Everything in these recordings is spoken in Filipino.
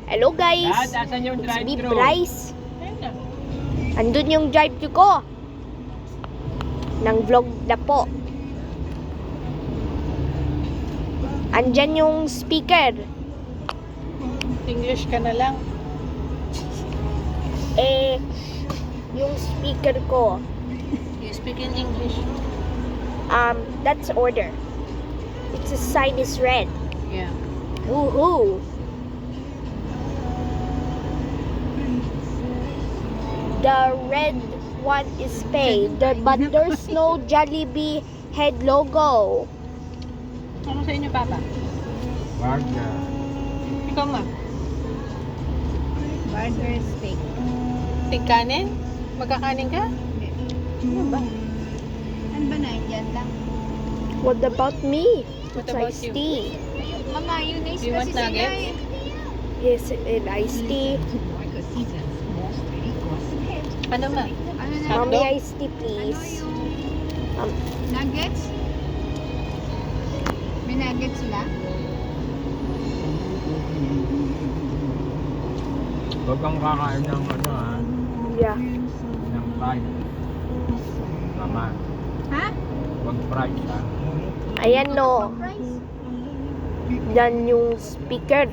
Hello guys, Dad, asan yung it's me drive-thru? Bryce. Andun yung drive-thru ko ng vlog na po. Andyan yung speaker. English ka na lang. Yung speaker ko, You speak in English. that's order. Its a sign is red. Yeah. Woohoo! The red one is paid, but there's no Jollibee head logo. Ano sa inyo, Papa? Burger. Ikaw nga. Burger steak. Tigkanin? Magkakanin ka? Ano ba? Ano ba na? Yan lang. What about me? What It's about iced you? tea. Mama, yun na Do you want nuggets? Yes, and iced tea. Ano ma? Ano na? Mommy, Hotdog? iced tea, Ano please. yung nuggets? May nuggets sila? Huwag kang kakain ng ano ha, Yeah. ng fried. Tama. Ha? Huwag fried ha. Ayan no. Fries? Yan yung speaker.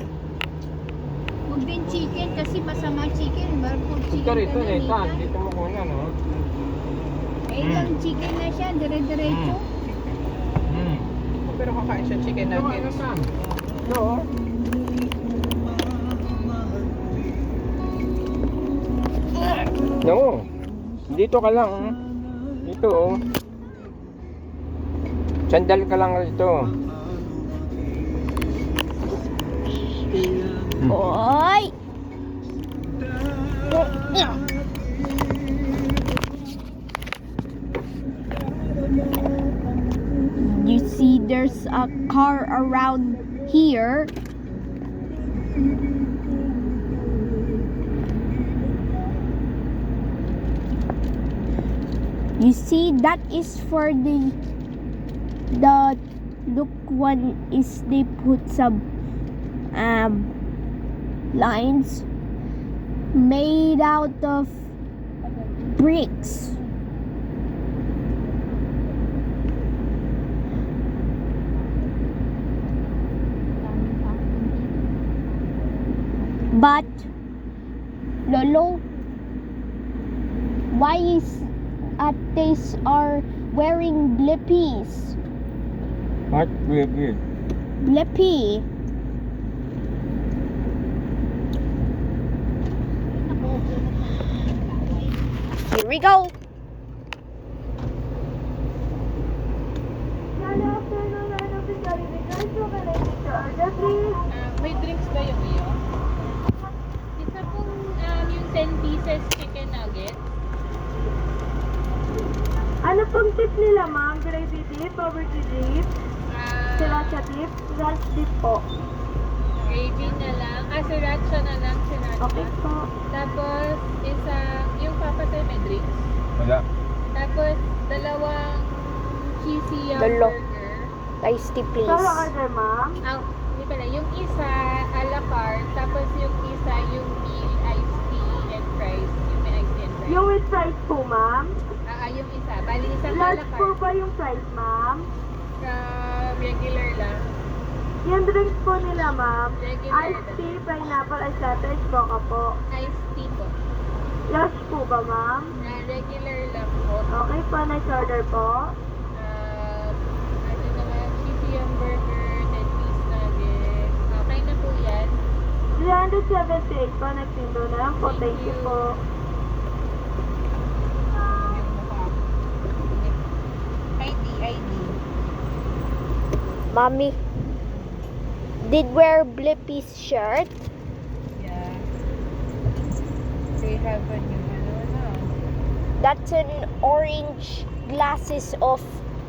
Huwag din chicken kasi masama chicken. Barcode Ito chicken rito, ka na, Neta. Nita. Dito mo kuna, no? Yung chicken na siya, dire-diretso. Hmm. Pero kakain siya chicken nuggets. No. No. Dito ka lang. Dito oh. Sandal ka lang dito. Oy! You see there's a car around here. You see that is for the look one is they put some lines made out of bricks. But Lolo, why is ates are wearing blippies? What baby? Blippy. Here we go. May drinks ba yung iyo? Isa pong yung 10 pieces chicken nugget. Ano pong tip nila, ma'am? Gravy dip, poverty dip, sriracha dip, rice dip po. Gravy na lang. Sriracha na lang. Sriracha. Okay po. Tapos, yung papatay may drinks. Wala. Tapos, dalawang cheesy Dalo. burger. Iced tea, please. Solo order, ma'am. Hindi pala. Yung isa, a la carte. Tapos, yung isa, yung meal, iced tea, and fries. Yung may iced tea and fries. Yung with fries po, ma'am. Yung isa. Bali, isang a la Large po carte. ba yung fries, ma'am? Regular lang. Yung drinks po nila, ma'am. Regular Iced lang. tea, pineapple, ice latte, ice mocha po. Iced tea po. Large po ba, ma'am? Regular lang po. Okay po, next order po. Ano naman, cheesy hamburger, 10-piece nugget. Okay na po yan. 378 po, next window na lang po. Thank you po. ID. Mommy did wear Blippy's shirt. Yeah. They have a new That's an orange glasses of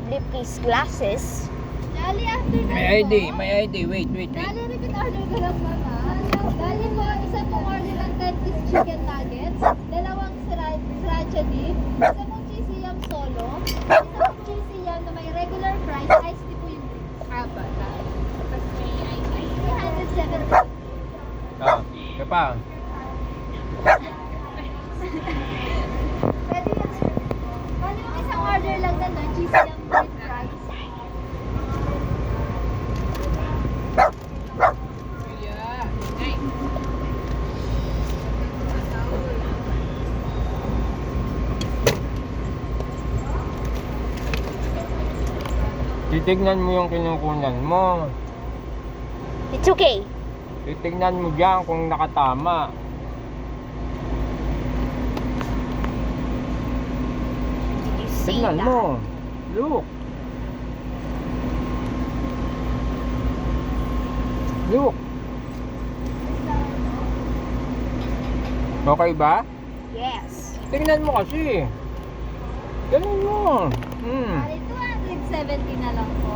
Blippy's glasses. Dali after na May ID, may ID. Wait. Dali repeat order ko lang, Mama. Dali po, isa pong order ng 10-piece chicken nuggets, dalawang sriracha dip, isa pong cheesy yum solo, isa pong cheesy yum na may regular fries, iced tea po yung drinks. Apat. Tapos may ID. 370. Ah, pa. Pwede yun. Paano yung isang order lang na nun? Cheese yung with fries. Titignan mo yung kinukunan mo. It's okay. Titignan mo dyan kung nakatama. You see Tignan that? mo. Look. Look. Okay ba? Yes. Tingnan mo kasi. Ganun mo. Bali, 270 na lang po.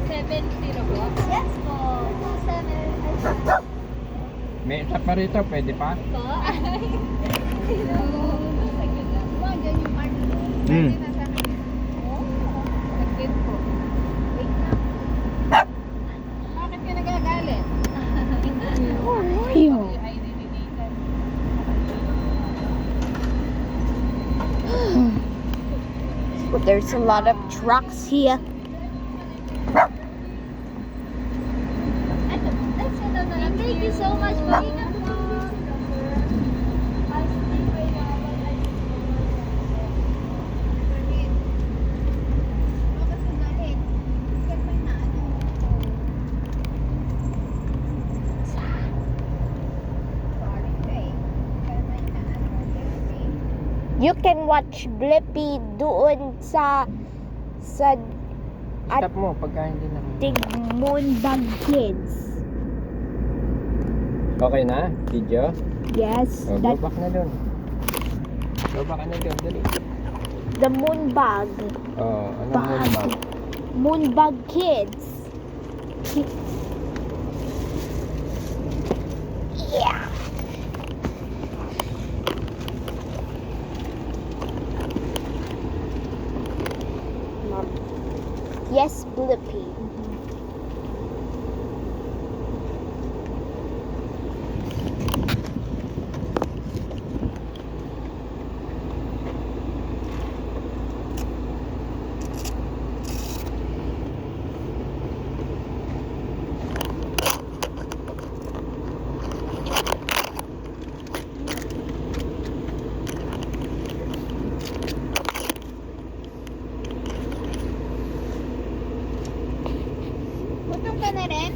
270 po. Yes po. 27 May isa pa rito, pwede pa? po. Diyan yung mark. Hmm. Saglit po. Wait na. Bakit ka nagagalit? Ew. Ay, nililitan. There's a lot of trucks here. Let's go na lang. Thank you so much po. Ingat po. You can watch Blippi doon sa Stop mo pagka hindi na. Tigmonbag Kids. Okay na? Video? Yes, O, that go back na dun. Go back na dun, dali. the Moonbag. Ano mo Bag. naman? Moonbag Kids. Yeah. Mom. Yes, Blippi. Gutom ka na rin?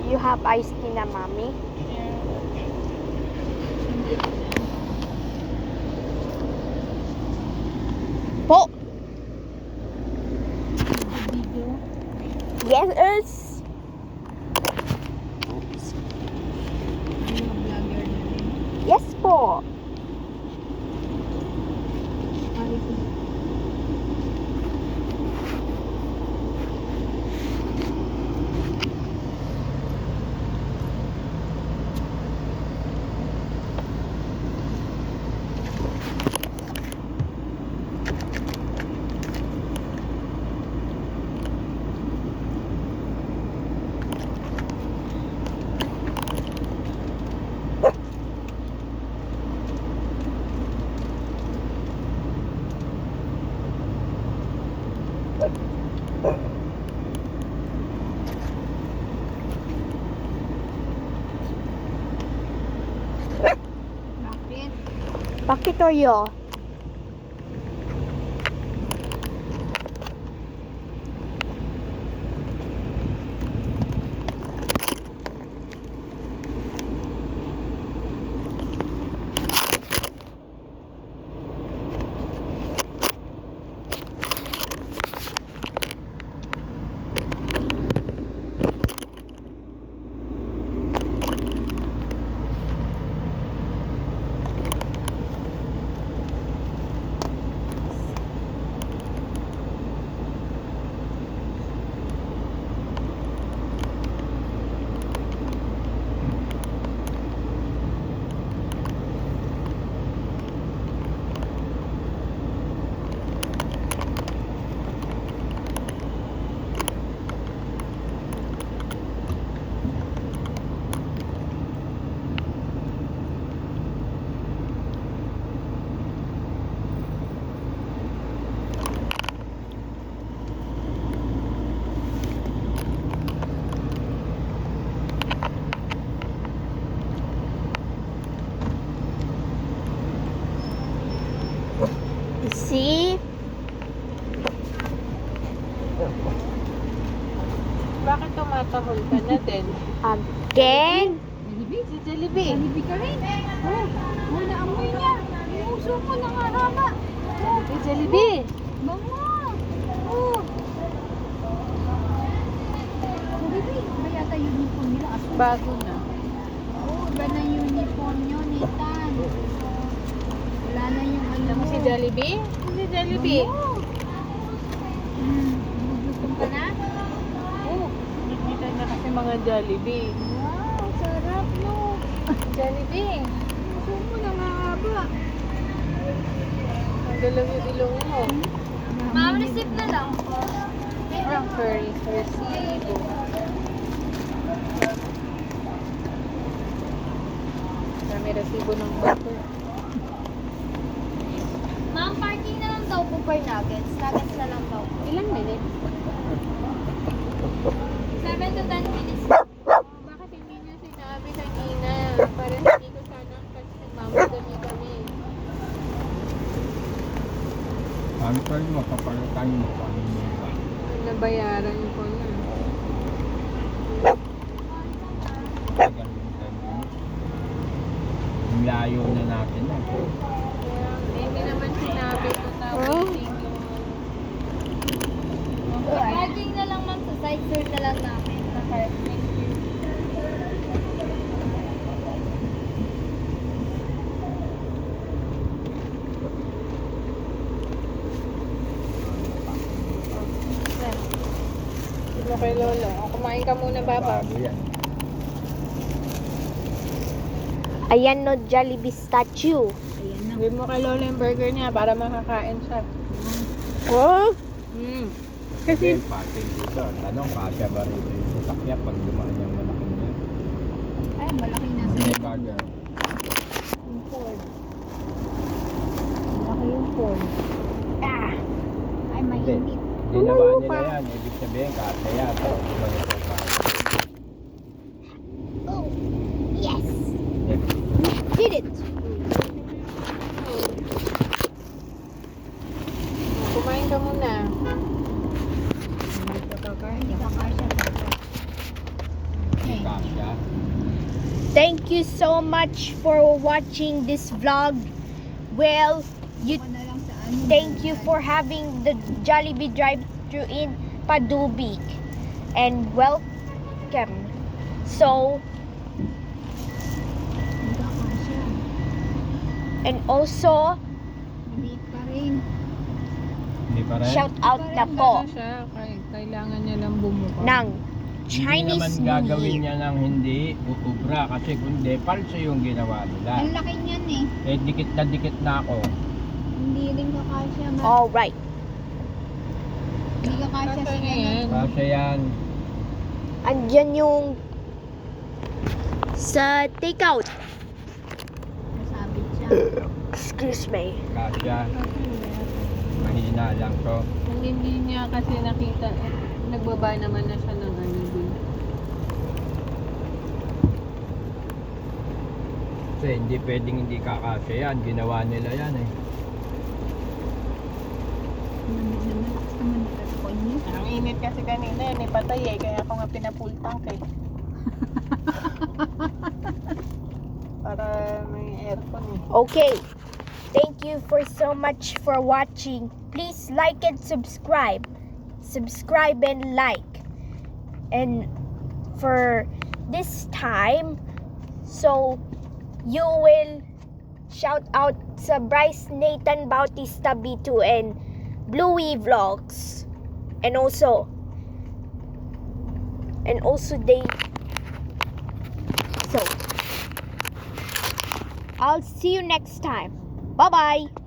You have iced tea na, Mommy? Po! Yes! Yes po! Bakit Oreo? See? Bakit tumatahol ka na din? Again? Si Jollibee. Jollibee ka rin. Oh, naamoy niya. Yung uso mo nangarama. Si Jollibee. Bango. Oh. Jollibee, ba yata uniform nila? Bago na. Oh, iba na yung uniform nyo, Nathan. Wala na yung ano Alam mo si Jollibee? Si Jollibee. Gutom ka na? Oh, nakikita na kasi mga Jollibee. Wow, sarap no. Jollibee. Uso mo nangahaba. Ang galaw yung ilong mo. Ma'am, receipt na lang. Ang furry. Resibo. Dami resibo ng bato. Ma'am, parking na lang daw po per nuggets. Nuggets na lang daw. Ilang minutes? 7 to 10 minutes. Bakit hindi niyo sinabi kanina? Para hindi ko sana kasi nagmamadali kami. Ang pwede mapapalitan mo kung ano yung iba. Nabayaran ko na. Tagal yung 10 minutes. Ang layo na natin eh. Hindi naman sinabi ko na waiting yung... Parking na lang ma'am sa side sir na lang namin. Sige kay Lolo. O, kumain ka muna, Baba. Bago yan. Ayan no, Jollibee statue. Ayan na. Gawin mo kay Lolo yung burger niya para makakain siya. Oh? Kasi parking dito. Tanong, kasya ba rito yung sasakyan pag dumaan yung malaking yan? Ay, malaki na Ano sa yung bagay? yung Ford. Malaki yung Ford. Ah. Ay, mainit. Ginawa nila yan. Ibig sabihin, kasya yan. So, ilang ito pa. Oh. Yes. Yes. Did it. Kumain ka muna. Hindi ka kasya. Kasya. Thank you so much for watching this vlog. Well, you Ako na lang sa ano. thank you for having the Jollibee drive-thru in Padubik. And welcome. So, Hindi ka kasya. and also, Maliit pa rin. Hindi pa rin. shout out na po Siya, kailangan niya lang bumuka. ng Hindi Chinese naman New gagawin Year. niya ng hindi uubra kasi kundi falso yung ginawa nila. Ang laki niyan eh. Eh dikit na ako. Hindi rin ka kasya. Alright. Hindi ka kasya Kasya sa na ano. yan. Kasi yan. Andyan yung sa takeout. Nasabit siya. Excuse me. Kasya. Mahina lang to. Hindi niya kasi nakita. Nagbaba naman na siya ng ano dun. Kasi hindi pwedeng hindi kakasya yan. Ginawa nila yan eh. Malakas naman ang aircon niyo. Ang init kasi kanina, ni patay eh. Kaya ako nga pinapultang eh. Para may aircon eh. Okay. Thank you for so much for watching. Please like and subscribe. Subscribe and like. And for this time, so you will shout out sa Bryce Nathan Bautista B2 and Bluey Vlogs. And also they so I'll see you next time. Bye-bye.